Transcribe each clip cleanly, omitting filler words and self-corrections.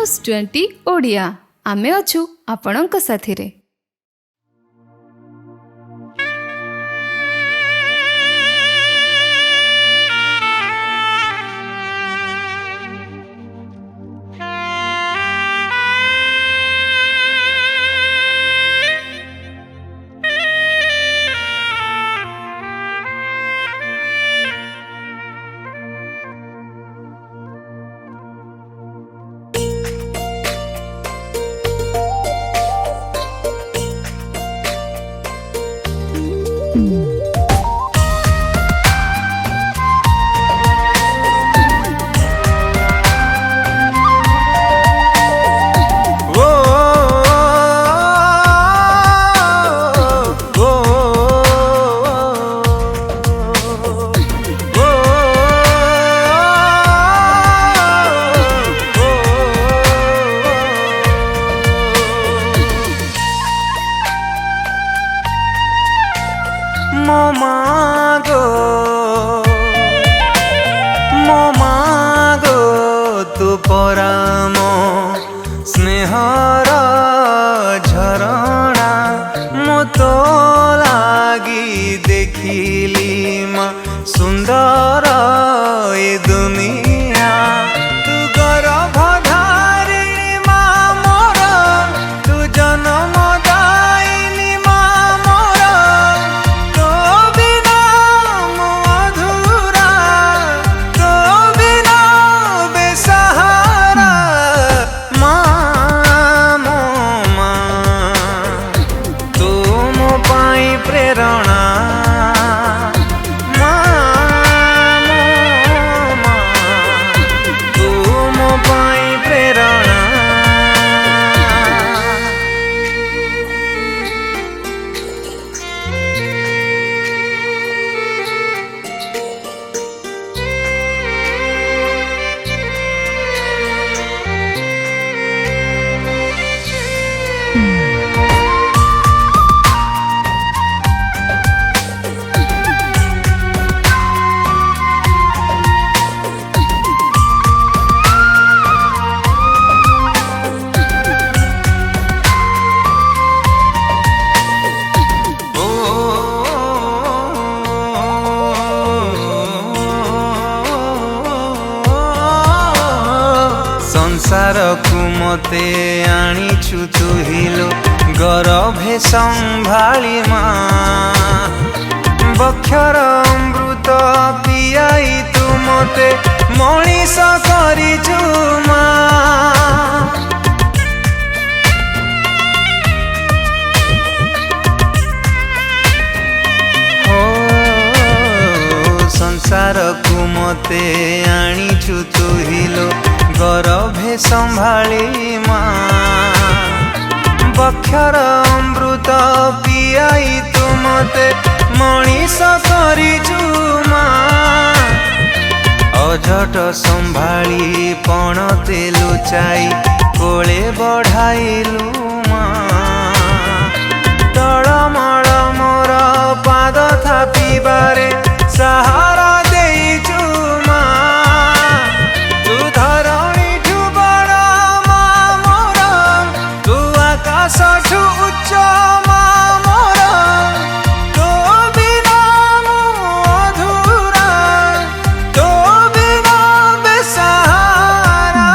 News20 Odia आमे अछु आपणक साथिरे। मागो तू पराम स्नेहर झरणा मो तो लागी देखिली मा सुंदर ए दुनिया तू गर्भधारिणी मा मोर तू जन्मदायिनी मा मोर तो बिना मो अधूरा तो बिना बेसहारा माँ मो माँ तू मो पाई प्रेरणा संसार को मते आनीछु तू हिलो गर्भे संभाली माँ बक्षर अमृत पियाई तू मते मनीष करिछु माँ संसार को मते आनीछु तू हिलो गर्भे संभाली माँ बक्षर अमृत पियाई तू मते मनीष करिछु माँ अझट संभाली पणते लुचाई कोले बढ़ाइलु माँ तळमळ मोर पाद थापिबारे सहारा देइछु माँ तू धरणी ठु बड़ माँ मोर तू आकाश ठु उच्च माँ मोर तो बिना मो अधूरा तो बिना बेसहारा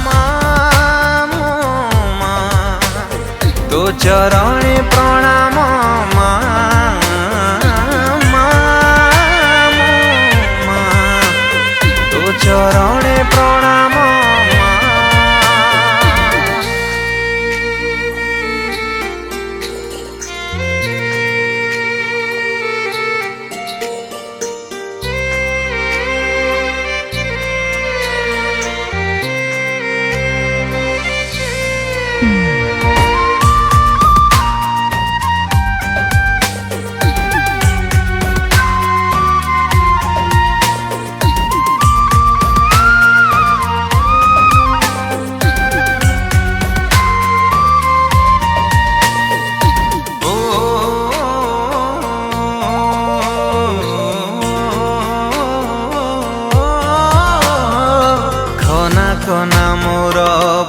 माँ मो माँ तो चरणे प्रणाम माँ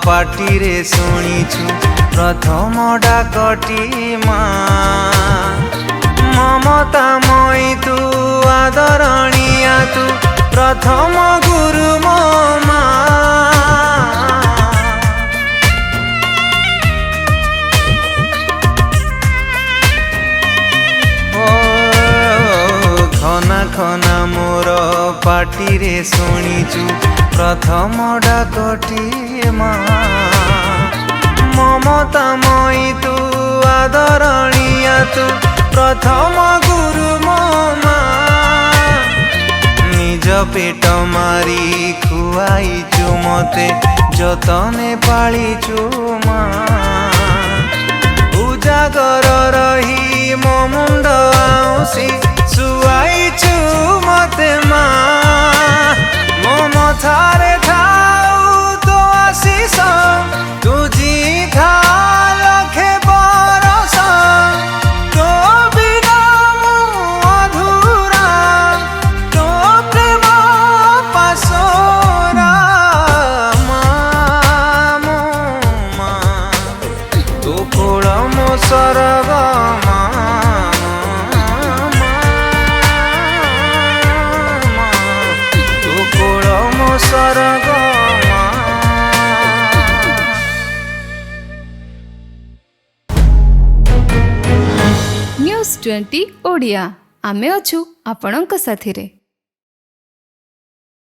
ପାଟିରେ ଶୁଣିଛୁ ପ୍ରଥମ ଡାକଟି ମା ମମତାମୟୀ ତୁ ଆଦରଣୀୟା ତୁ ପ୍ରଥମ ଗୁରୁ ମୋ ମା ଖନା ଖନା ମୋର ପାଟିରେ ଶୁଣିଛୁ ପ୍ରଥମ ଡାକଟି ମା ମମତାମୟୀ ତୁ ଆଦରଣୀୟା ତୁ ପ୍ରଥମ ଗୁରୁ ମୋ ମା ନିଜ ପେଟ ମାରି ଖୁଆଇଛୁ ମତେ ଯତନେ ପାଳିଛୁ ମା ଉଜାଗର ରହି ମୋ ମୁଣ୍ଡ ଆଉଁସି ଶୁଆଇଛୁ ମତେ ମା ମୋ ମଥାରେ ଥାଉ ତୋ ଆଶିଷ ତୁଜିଥା ଲକ୍ଷେ ବରଷ ତୋ ବିନା ମୁଁ ଅଧୁରା ତୋ ପ୍ରେମ ପାଶୋରା ମା ମୋ ମା ତୋ କୋଳ ମୋ ସରଗ ମା ସରଗ ନ୍ୟୁଜ୍ 20 ଓଡ଼ିଆ ଆମେ ଅଛୁ ଆପଣଙ୍କ ସାଥିରେ।